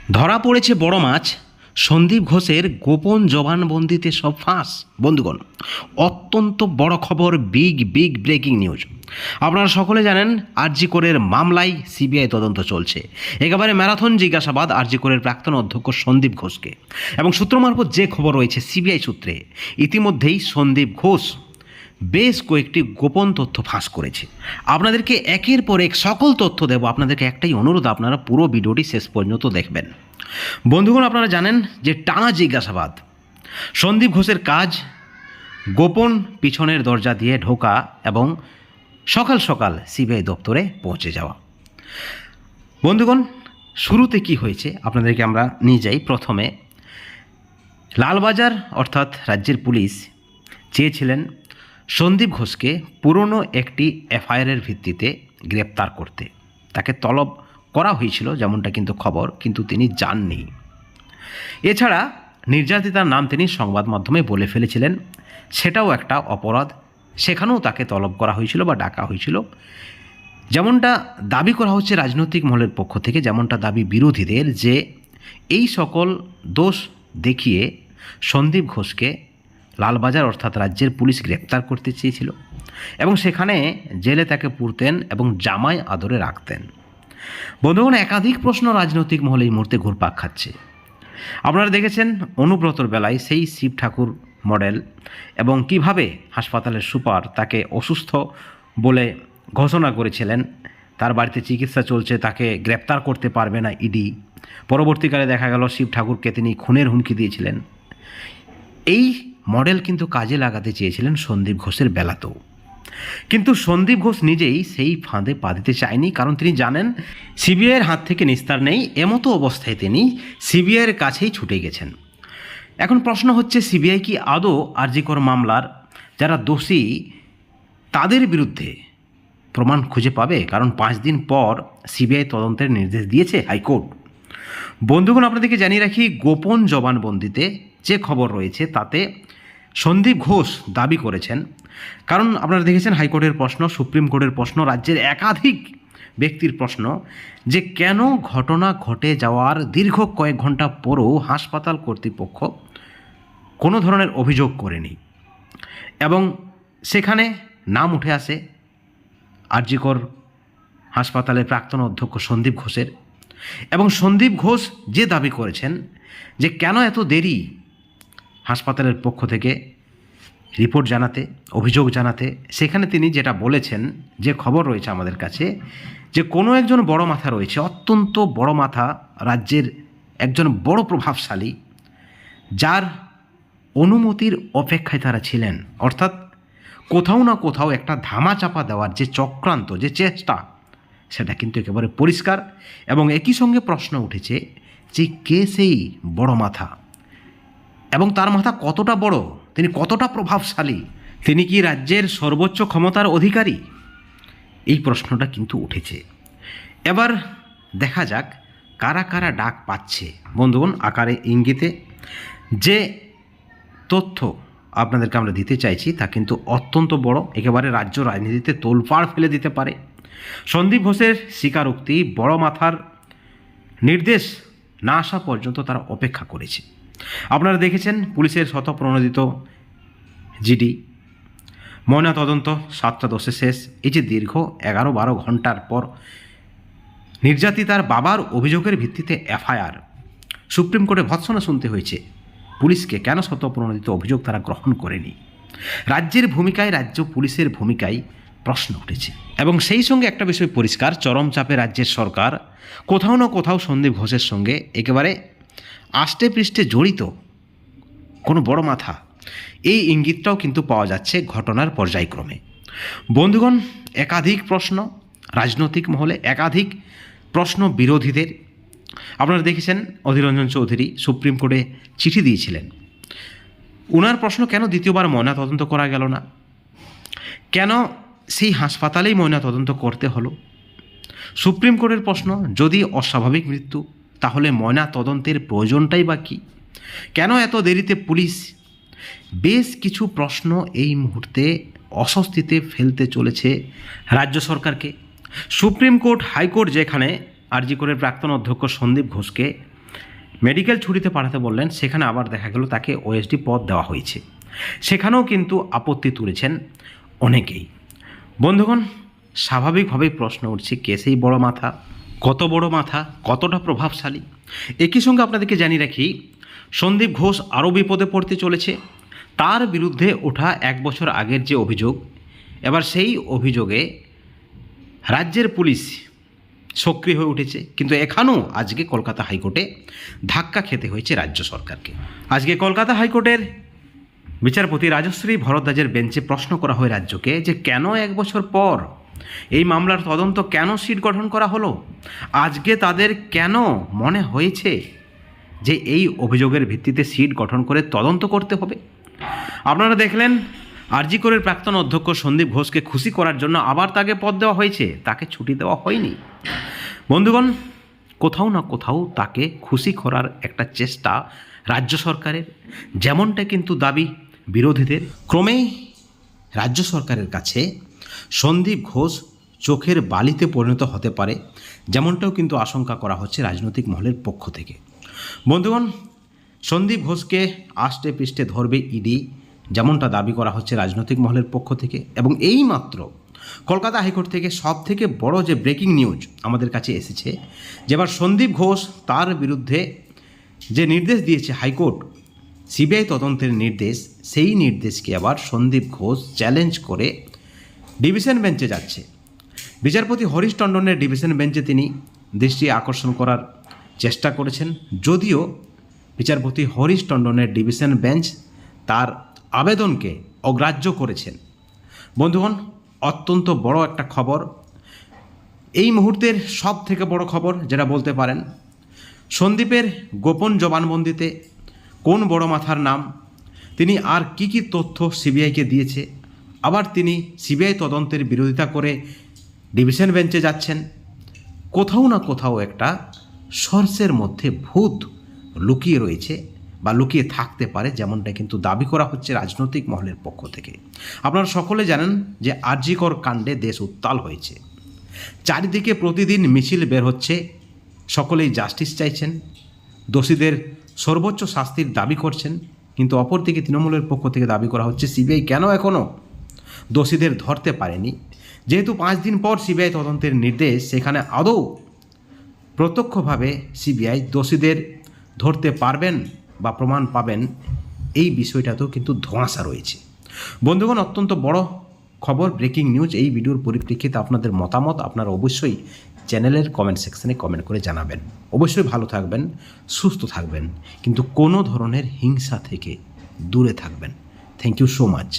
ধরা পড়েছে বড় মাছ। সন্দীপ ঘোষের গোপন জবানবন্দিতে সব ফাঁস। বন্ধুগণ, অত্যন্ত বড় খবর, বিগ ব্রেকিং নিউজ। আপনারা সকলে জানেন আরজি করের মামলায় সিবিআই তদন্ত চলছে। একেবারে ম্যারাথন জিজ্ঞাসাবাদ আরজি করের প্রাক্তন অধ্যক্ষ সন্দীপ ঘোষকে। এবং সূত্র মারফত যে খবর রয়েছে সিবিআই সূত্রে, ইতিমধ্যেই সন্দীপ ঘোষ বেশ কয়েকটি গোপন তথ্য ফাঁস করেছে। আপনাদেরকে একের পর এক সকল তথ্য দেব। আপনাদেরকে একটাই অনুরোধ, আপনারা পুরো ভিডিওটি শেষ পর্যন্ত দেখবেন। বন্ধুগণ, আপনারা জানেন যে টানা জিজ্ঞাসাবাদ। সন্দীপ ঘোষের কাজ গোপন পিছনের দরজা দিয়ে ঢোকা এবং সকাল সকাল সিবিআই দপ্তরে পৌঁছে যাওয়া। বন্ধুগণ, শুরুতে কি হয়েছে আপনাদেরকে আমরা নিয়ে যাই। প্রথমে লালবাজার অর্থাৎ রাজ্যের পুলিশ চেয়েছিলেন সন্দীপ ঘোষকে পুরনো একটি এফআইআরের ভিত্তিতে গ্রেপ্তার করতে। তাকে তলব করা হয়েছিল যেমনটা কিন্তু খবর, কিন্তু তিনি যাননি। এছাড়া নির্যাতিতার নাম তিনি সংবাদ মাধ্যমে বলে ফেলেছিলেন, সেটাও একটা অপরাধ। সেখানেও তাকে তলব করা হয়েছিল বা ডাকা হয়েছিল। যেমনটা দাবি করা হচ্ছে রাজনৈতিক মহলের পক্ষ থেকে, যেমনটা দাবি বিরোধীদের, যে এই সকল দোষ দেখিয়ে সন্দীপ ঘোষকে লালবাজার অর্থাৎ রাজ্যের পুলিশ গ্রেপ্তার করতে চেয়েছিল এবং সেখানে জেলে তাকে পুরতেন এবং জামাই আদরে রাখতেন। বন্ধুগণ, একাধিক প্রশ্ন রাজনৈতিক মহলে এই মুহূর্তে ঘুরপাক খাচ্ছে। আপনারা দেখেছেন অনুব্রতর বেলায় সেই শিব ঠাকুর মডেল, এবং কিভাবে হাসপাতালের সুপার তাকে অসুস্থ বলে ঘোষণা করেছিলেন। তার বাড়িতে চিকিৎসা চলছে, তাকে গ্রেপ্তার করতে পারবে না ইডি। পরবর্তীকালে দেখা গেল শিব ঠাকুরকে তিনি খুনের হুমকি দিয়েছিলেন। এই মডেল কিন্তু কাজে লাগাতে চেয়েছিলেন সন্দীপ ঘোষের বেলাতেও, কিন্তু সন্দীপ ঘোষ নিজেই সেই ফাঁদে পা দিতে চায়নি। কারণ তিনি জানেন সিবিআইয়ের হাত থেকে নিস্তার নেই। এমতো অবস্থায় তিনি সিবিআইয়ের কাছেই ছুটে গেছেন। এখন প্রশ্ন হচ্ছে, সিবিআই কি আদৌ আরজি কর মামলার যারা দোষী তাদের বিরুদ্ধে প্রমাণ খুঁজে পাবে? কারণ 5 দিন পর সিবিআই তদন্তের নির্দেশ দিয়েছে হাইকোর্ট। বন্ধুগণ, আপনাদেরকে জানিয়ে রাখি, গোপন জবানবন্দিতে যে খবর রয়েছে তাতে সন্দীপ ঘোষ দাবি করেছেন, কারণ আপনারা দেখেছেন হাইকোর্টের প্রশ্ন, সুপ্রিম কোর্টের প্রশ্ন, রাজ্যের একাধিক ব্যক্তির প্রশ্ন, যে কেন ঘটনা ঘটে যাওয়ার দীর্ঘ কয়েক ঘন্টা পরও হাসপাতাল কর্তৃপক্ষ কোনো ধরনের অভিযোগ করেনি। এবং সেখানে নাম উঠে আসে আরজি কর হাসপাতালের প্রাক্তন অধ্যক্ষ সন্দীপ ঘোষের। এবং সন্দীপ ঘোষ যে দাবি করেছেন যে কেন এত দেরি হাসপাতালের পক্ষ থেকে রিপোর্ট জানাতে, অভিযোগ জানাতে, সেখানে তিনি যেটা বলেছেন, যে খবর রয়েছে আমাদের কাছে, যে কোনো একজন বড় মাথা রয়েছে, অত্যন্ত বড় মাথা, রাজ্যের একজন বড় প্রভাবশালী, যার অনুমতির অপেক্ষায় তারা ছিলেন। অর্থাৎ কোথাও না কোথাও একটা ধামাচাপা দেওয়ার যে চক্রান্ত, যে চেষ্টা, সেটা কিন্তু একেবারে পরিষ্কার। এবং একই সঙ্গে প্রশ্ন উঠেছে যে কে সেই বড় মাথা এবং তার মাথা কতটা বড়, তিনি কতটা প্রভাবশালী, তিনি কি রাজ্যের সর্বোচ্চ ক্ষমতার অধিকারী? এই প্রশ্নটা কিন্তু উঠেছে। এবার দেখা যাক কারা কারা ডাক পাচ্ছে। বন্ধুগণ, আকারে ইঙ্গিতে যে তথ্য আপনাদেরকে আমরা দিতে চাইছি তা কিন্তু অত্যন্ত বড়, একেবারে রাজ্য রাজনীতিতে তোলপাড় ফেলে দিতে পারে। সন্দীপ ঘোষের স্বীকারোক্তি, বড় মাথার নির্দেশ না আসা পর্যন্ত তারা অপেক্ষা করেছে। আপনারা দেখেছেন পুলিশের স্বতঃপ্রণোদিত জিডি, ময়নাতদন্ত 7টা 10-এ শেষ। এই যে দীর্ঘ 11-12 ঘন্টার পর নির্যাতিতার বাবার অভিযোগের ভিত্তিতে এফআইআর, সুপ্রিম কোর্টে ভৎসনা শুনতে হয়েছে পুলিশকে, কেন স্বতঃপ্রণোদিত অভিযোগ তারা গ্রহণ করেনি। রাজ্যের ভূমিকায়, রাজ্য পুলিশের ভূমিকায় প্রশ্ন উঠেছে। এবং সেই সঙ্গে একটা বিষয় পরিষ্কার, চরম চাপে রাজ্যের সরকার, কোথাও না কোথাও সন্দীপ ঘোষের সঙ্গে একেবারে আষ্টে পৃষ্ঠে জড়িত কোনো বড় মাথা, এই ইঙ্গিতটাও কিন্তু পাওয়া যাচ্ছে ঘটনার পর্যায়ক্রমে। বন্ধুগণ, একাধিক প্রশ্ন রাজনৈতিক মহলে, একাধিক প্রশ্ন বিরোধীদের। আপনারা দেখেছেন অধীর রঞ্জন চৌধুরী সুপ্রিম কোর্টে চিঠি দিয়েছিলেন। ওনার প্রশ্ন, কেন দ্বিতীয়বার ময়নাতদন্ত করা গেল না, কেন সেই হাসপাতালেই ময়নাতদন্ত করতে হলো? সুপ্রিম কোর্টের প্রশ্ন, যদি অস্বাভাবিক মৃত্যু তাহলে ময়না তদন্তের প্রয়োজনটাই বা কী, কেন এত দেরিতে পুলিশ? বেশ কিছু প্রশ্ন এই মুহূর্তে অস্বস্তিতে ফেলতে চলেছে রাজ্য সরকারকে। সুপ্রিম কোর্ট, হাইকোর্ট যেখানে আরজি করের প্রাক্তন অধ্যক্ষ সন্দীপ ঘোষকে মেডিকেল ছুটিতে পাঠাতে বললেন, সেখানে আবার দেখা গেল তাকে ওএসডি পদ দেওয়া হয়েছে। সেখানেও কিন্তু আপত্তি তুলেছেন অনেকেই। বন্ধুগণ, স্বাভাবিকভাবেই প্রশ্ন উঠছে, কে সেই বড় মাথা, কত বড় মাথা, কতটা প্রভাবশালী। একই সঙ্গে আপনাদেরকে জানিয়ে রাখি, সন্দীপ ঘোষ আরও বিপদে পড়তে চলেছে। তার বিরুদ্ধে ওঠা 1 বছর আগের যে অভিযোগ, এবার সেই অভিযোগে রাজ্যের পুলিশ সক্রিয় হয়ে উঠেছে। কিন্তু এখানেও আজকে কলকাতা হাইকোর্টে ধাক্কা খেতে হয়েছে রাজ্য সরকারকে। আজকে কলকাতা হাইকোর্টের বিচারপতি রাজশ্রী ভরদ্বাজের বেঞ্চে প্রশ্ন করা হয় রাজ্যকে, যে কেন 1 বছর পর এই মামলার তদন্ত কেন সিট গঠন করা হলো? আজকে তাদের কেন মনে হয়েছে যে এই অভিযোগের ভিত্তিতে সিট গঠন করে তদন্ত করতে হবে? আপনারা দেখলেন, আরজি করের প্রাক্তন অধ্যক্ষ সন্দীপ ঘোষকে খুশি করার জন্য আবার তাকে পদ দেওয়া হয়েছে, তাকে ছুটি দেওয়া হয়নি। বন্ধুগণ, কোথাও না কোথাও তাকে খুশি করার একটা চেষ্টা রাজ্য সরকারের, যেমনটা কিন্তু দাবি বিরোধীদের। ক্রমেই রাজ্য সরকারের কাছে সন্দীপ ঘোষ চোখের বালিতে পরিণত হতে পারে, যেমনটাও কিন্তু আশঙ্কা করা হচ্ছে রাজনৈতিক মহলের পক্ষ থেকে। বন্ধুগণ, সন্দীপ ঘোষকে আষ্টে পৃষ্ঠে ধরবে ইডি, যেমনটা দাবি করা হচ্ছে রাজনৈতিক মহলের পক্ষ থেকে। এবং এই মাত্র কলকাতা হাইকোর্ট থেকে সব থেকে বড় যে ব্রেকিং নিউজ আমাদের কাছে এসেছে, যে এবার সন্দীপ ঘোষ তার বিরুদ্ধে যে নির্দেশ দিয়েছে হাইকোর্ট, সিবিআই তদন্তের নির্দেশ, সেই নির্দেশকে আবার সন্দীপ ঘোষ চ্যালেঞ্জ করে ডিভিশন বেঞ্চে যাচ্ছে। বিচারপতি হরিশ টন্ডনের ডিভিশন বেঞ্চে তিনি দৃষ্টি আকর্ষণ করার চেষ্টা করেছেন, যদিও বিচারপতি হরিশ টন্ডনের ডিভিশন বেঞ্চ তার আবেদনকে অগ্রাহ্য করেছেন। বন্ধুগণ, অত্যন্ত বড় একটা খবর, এই মুহূর্তের সব থেকে বড় খবর যেটা বলতে পারেন, সন্দীপের গোপন জবানবন্দিতে কোন বড় মাথার নাম, তিনি আর কি কি তথ্য সিবিআইকে দিয়েছে, আবার তিনি সিবিআই তদন্তের বিরোধিতা করে ডিভিশন বেঞ্চে যাচ্ছেন। কোথাও না কোথাও একটা সর্ষের মধ্যে ভূত লুকিয়ে রয়েছে বা লুকিয়ে থাকতে পারে, যেমনটা কিন্তু দাবি করা হচ্ছে রাজনৈতিক মহলের পক্ষ থেকে। আপনারা সকলে জানেন যে আরজি কর কাণ্ডে দেশ উত্তাল হয়েছে, চারিদিকে প্রতিদিন মিছিল বের হচ্ছে, সকলেই জাস্টিস চাইছেন, দোষীদের সর্বোচ্চ শাস্তির দাবি করছেন। কিন্তু অপরদিকে তৃণমূলের পক্ষ থেকে দাবি করা হচ্ছে সিবিআই কেন এখনও দোষীদের ধরতে পারেনি। যেহেতু 5 দিন পর সিবিআই তদন্তের নির্দেশ, সেখানে আদৌ প্রত্যক্ষভাবে সিবিআই দোষীদের ধরতে পারবেন বা প্রমাণ পাবেন, এই বিষয়টাতেও কিন্তু ধোঁয়াশা রয়েছে। বন্ধুগণ, অত্যন্ত বড় খবর, ব্রেকিং নিউজ। এই ভিডিওর পরিপ্রেক্ষিতে আপনাদের মতামত আপনারা অবশ্যই চ্যানেলের কমেন্ট সেকশনে কমেন্ট করে জানাবেন। অবশ্যই ভালো থাকবেন, সুস্থ থাকবেন, কিন্তু কোনো ধরনের হিংসা থেকে দূরে থাকবেন। Thank you so much.